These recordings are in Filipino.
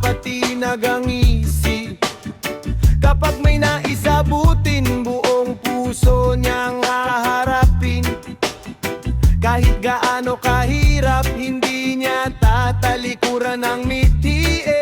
pati nagangisi. Kapag may naisabutin, buong puso niyang haharapin. Kahit gaano kahirap, hindi niya tatalikuran ng mitiin.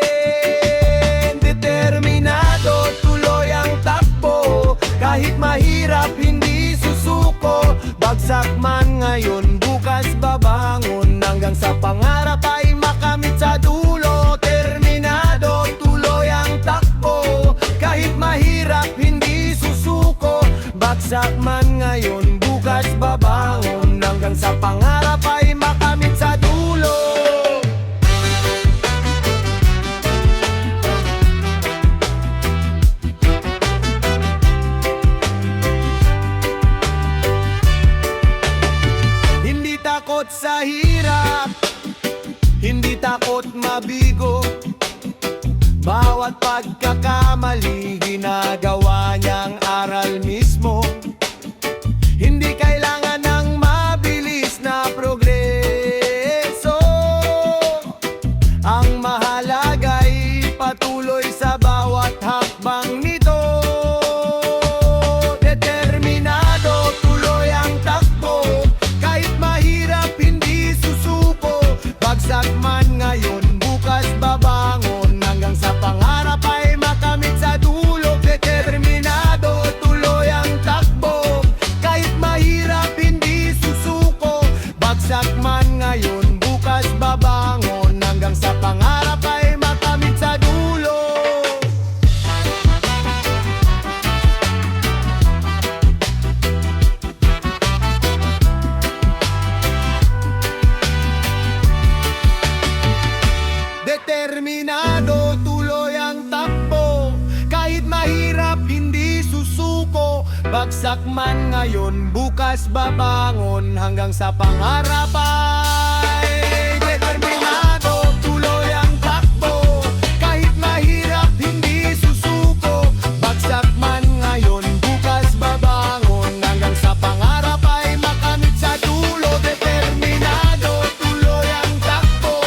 Determinado, tuloy ang takbo. Kahit mahirap, hindi susuko. Bagsak man ngayon, bukas babangon. Hanggang sa pangarap ay makamit sa dulo. Terminado, tuloy ang takbo. Kahit mahirap, hindi susuko. Bagsak man ngayon, bukas babangon. Hanggang sa pangarap ay makamit sa dulo. Hindi takot sa hirap, hindi takot mabigo. Bawat pagkakamali, ginagawa niyang aral mismo. Hindi kailangan ng mabilis na progreso. Ang mahalaga'y patuloy sa bawat hakbang nito. Determinado, tuloy ang takbo. Kahit mahirap, hindi susuko. Bagsak man ngayon, bukas babangon. Hanggang sa pangarap ay makamit sa dulo. Determinado, tuloy ang takbo. Kahit mahirap, hindi susuko. Bagsak man ngayon, bukas babangon. Hanggang sa pangarap ay makamit sa dulo. Determinado, tuloy ang takbo. Kahit mahirap, hindi susuko. Bagsak man ngayon, bukas babangon. Hanggang sa pangarap ay determinado, tuloy ang takbo. Kahit mahirap, hindi susuko. Bagsak man ngayon, bukas babangon. Hanggang sa pangarap ay makamit sa dulo. Determinado, tuloy ang takbo.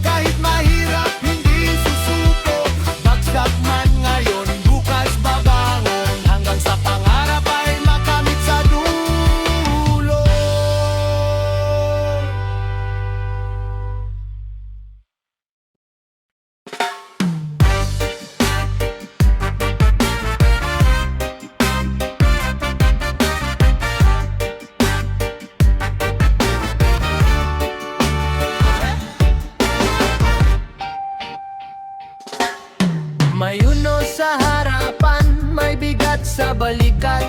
Kahit mahirap, hindi susuko. Bagsak man ngayon, bukas babangon. Hanggang sa pangarap ay makamit sa dulo. May uno sa harapan, may bigat sa balikat.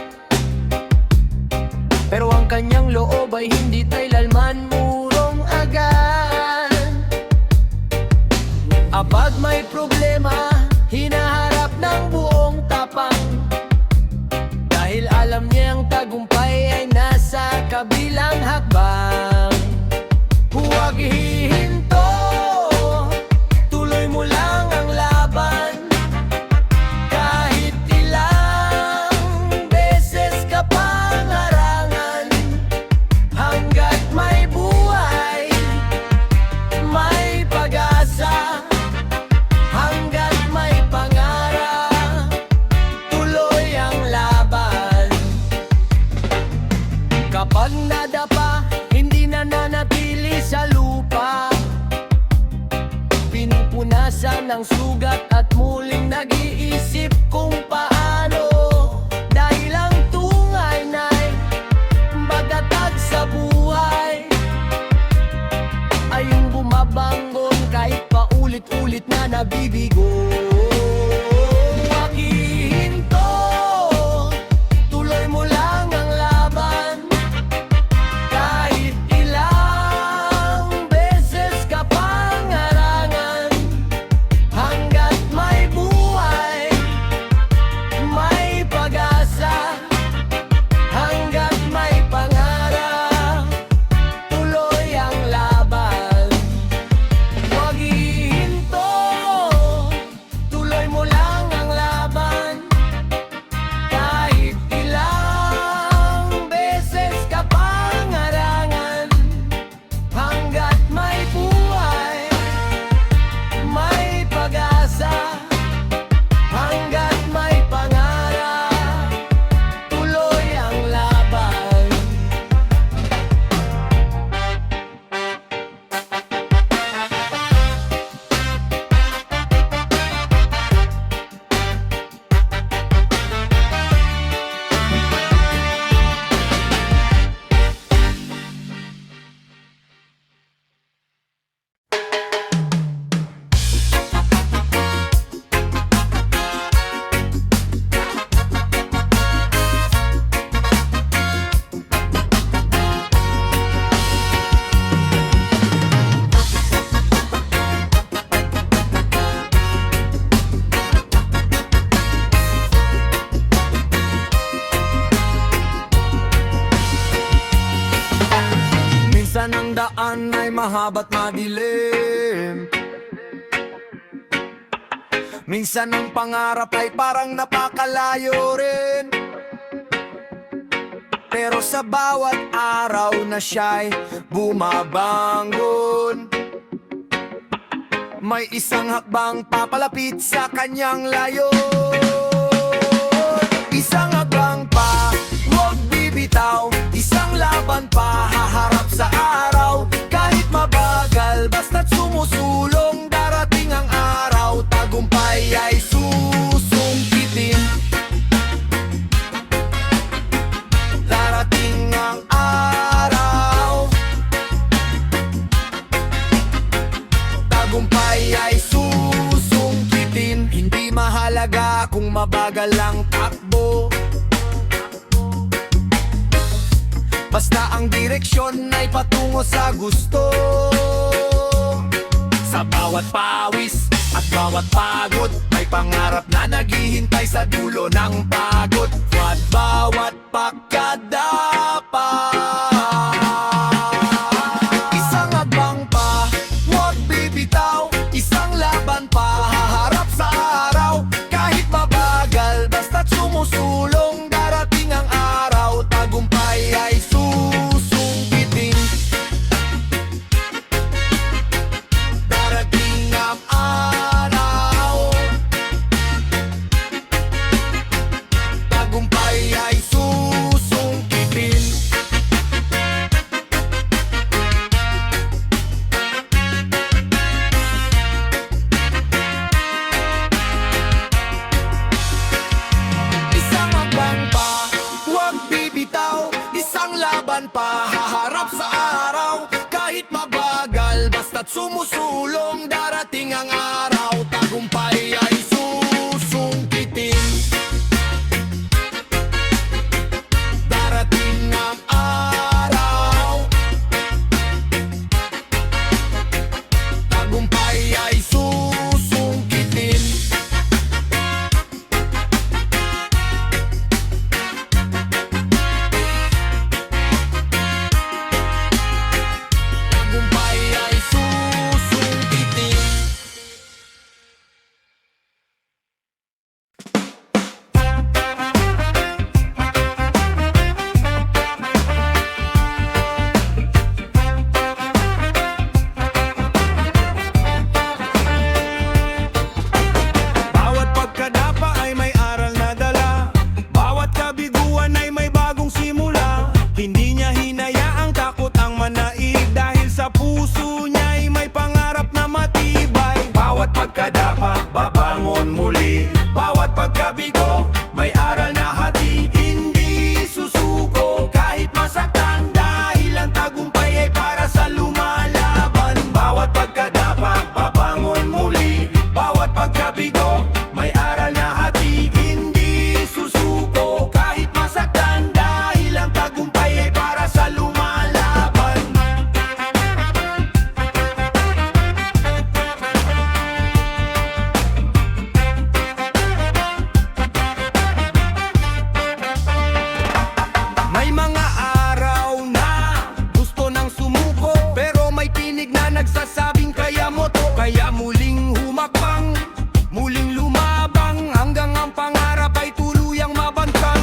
Pero ang kanyang loob ay hindi tailanman murong agad. Kapag may problema, hinaharap ng buong tapang. Dahil alam niyang tagumpay ay nasa kabilang hakbang. Huwag hihinto, tuloy mo lang ang laban. Kahit ilang beses ka pang harangan, hanggat may buhay, may pag-asa. Hanggat may pangarap, tuloy ang laban. Kapag nadapa, hindi na nanatili sa lupa. Pinupunasan ng sugat at muling nag-iisip kung paano. Dahil ang tungay na'y matatag sa buhay, ay yung bumabangon kahit paulit-ulit na nabibigo. Huwag hihinto, tuloy mo lang ang laban. Kahit ilang beses ka pang harangan, hanggat may buhay, may pag-asa. Hanggat may pangarap, tuloy ang laban. Huwag hihinto, Minsan ang daan ay mahaba't madilim, minsan ang pangarap ay parang napakalayo rin. Pero sa bawat araw na siya'y bumabangon, may isang hakbang papalapit sa kanyang layo. Isang hakbang pa, huwag bibitaw. Isang laban pa, haharap sa araw. Kahit mabagal, basta't sumusulong. Darating ang araw, tagumpay ay susungkitin. Darating ang araw, tagumpay ay susungkitin. Hindi mahalaga kung mabagal ang takbo, basta ang direksyon ay patungo sa gusto. Sa bawat pawis at bawat pagod, may pangarap na naghihintay sa dulo ng pagod. At bawat pagkadapa, isang hakbang pa, huwag bibitaw. Isang laban pa, haharap sa araw. Kahit mabagal, basta't sumusulong. Darating ang araw, tagumpay ay susungkitin. Darating ang araw, tagumpay ay susungkitin. Isang hakbang pa, huwag bibitaw. Isang laban pa, haharap sa araw. Kahit mabagal, basta't sumusulong. Darating ang araw, tagumpay ay susungkitin. Darating ang araw, tagumpay ay susungkitin. Tagumpay ay susungkitin. Bawat pagkadapa ay may aral na dala. Bawat kabiguan ay may bagong simula. Hindi niya hinayaang takot ang manaig, dahil sa puso niya ay may pangarap na matibay. Bawat pagkadapa, babangon muli. Bawat pagkabigo, may aral na hatid. Hindi susuko kahit masaktan, dahil ang tagumpay ay para sa lumalaban. Bawat pagkadapa, babangon muli. Bawat pagkabigo, may aral na hatid. Hindi susuko kahit masaktan, dahil ang tagumpay ay para sa lumalaban. May mga araw na gusto nang sumuko, pero may tinig na nagsasabing kaya mo to. Kaya muling humakbang, muling lumabang, hanggang ang pangarap ay tuluyang mabantang.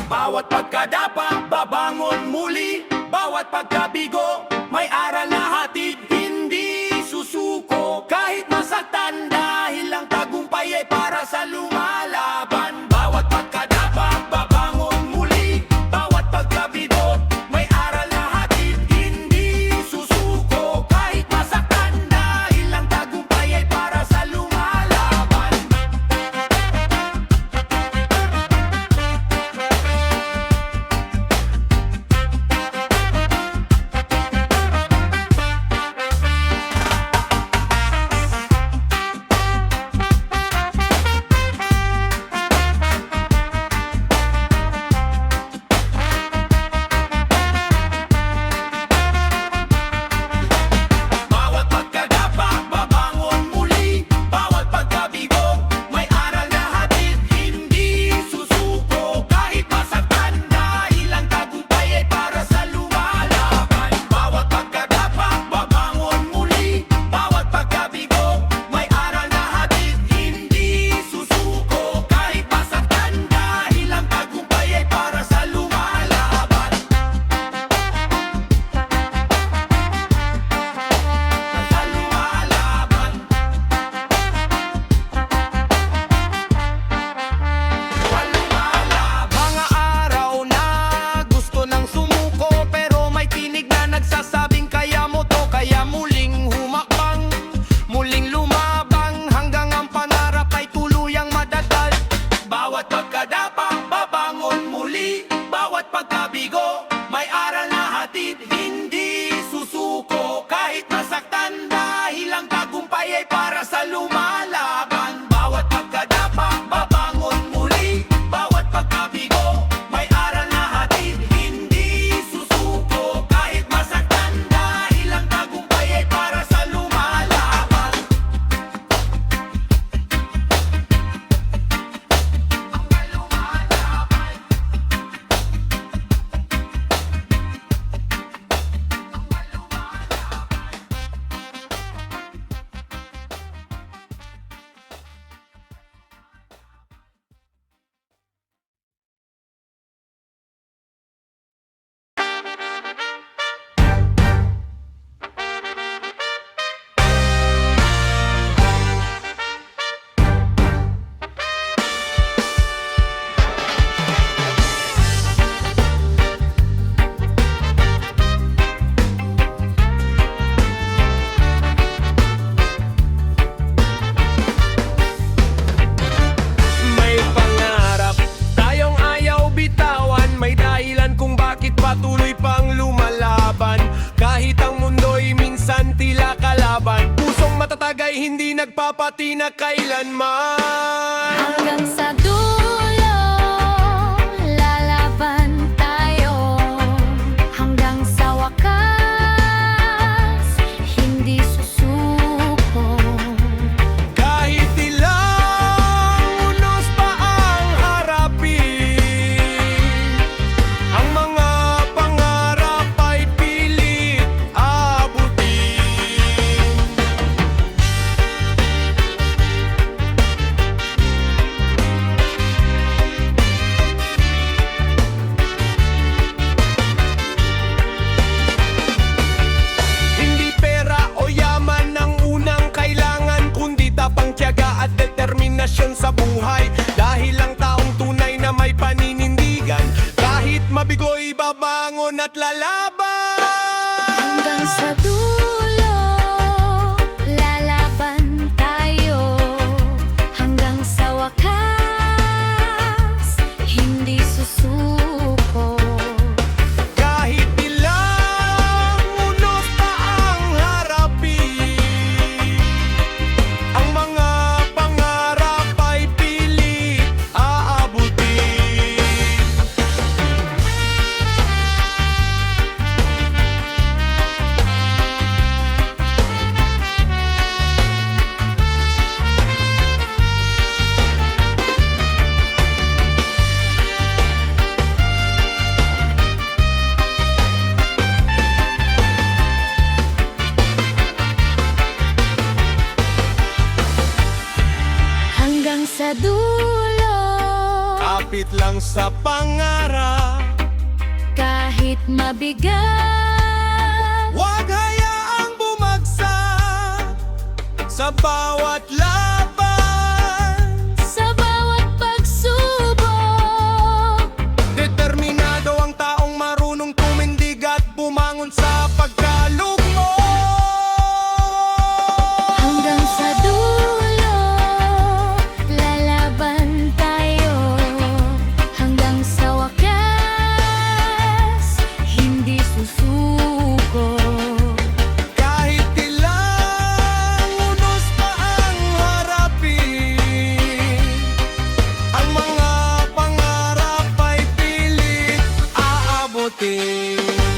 Bawat pagkadapa, babangon muli. Bawat pagkabigo, may aral na hatid. Hindi susuko kahit masaktan, dahil ang tagumpay ay para sa lumalaban. Bawat pagkadapa, babangon muli. Bawat pagkabigo, may aral na hatid. Hindi susuko kahit masaktan, dahil ang tagumpay ay para sa lumalaban. minsan tila kalaban. Pusong matatag ay hindi nagpapatina kailanman. Hanggang sa dulo, lalaban tayo. Hanggang sa wakas, hindi susuko. Kahit ilang unos pa ang harapin, ang mga pangarap ay pilit abutin. Hindi pera o yaman ang unang kailangan, kundi tapang tiyaga at determinasyon sa buhay. Dahil ang taong tunay na may paninindigan, kahit mabigo'y babangon at lalaban. Hanggang sa dulo, lalaban tayo. Hanggang sa wakas, hindi susuko. Kahit ilang unos pa ang harapin, ang mga pangarap ay pilit aabutin. Hanggang sa dulo, Kapit lang sa pangarap, kahit mabigat. huwag hayaang bumagsak sa bawat laban. Sa bawat pagsubok, Determinado ang taong marunong tumindig at bumangon sa pagkalugmok. hanggang sa dulo, lalaban tayo. Hanggang sa wakas, hindi susuko. Kahit ilang unos pa ang harapin, ang mga pangarap ay pilit aabutin.